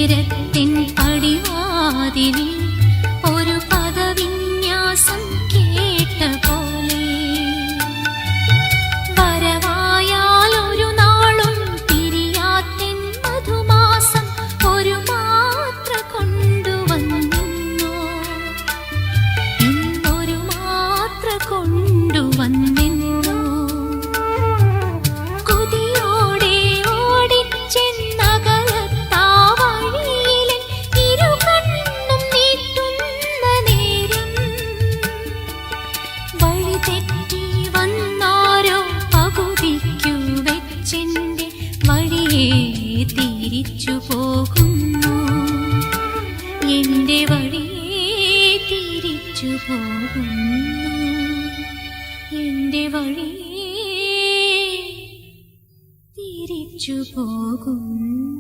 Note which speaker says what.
Speaker 1: ഉയരത്തിൻ പടിവാതിലിൽ ഒരു പദവിന്യാസം കേട്ട പോലെ വരവായാൽ ഒരു നാളും പിരിയാത്തിൻ മധുമാസം ഒരു മാത്ര കൊണ്ടുവന്നു ഇന്നൊരു മാത്ര കൊണ്ടുവന്നു തിരിച്ചു പോകുന്നു എന്റെ വഴിയെ തിരിച്ചു പോകുന്നു എന്റെ വഴിയെ തിരിച്ചു പോകുന്നു.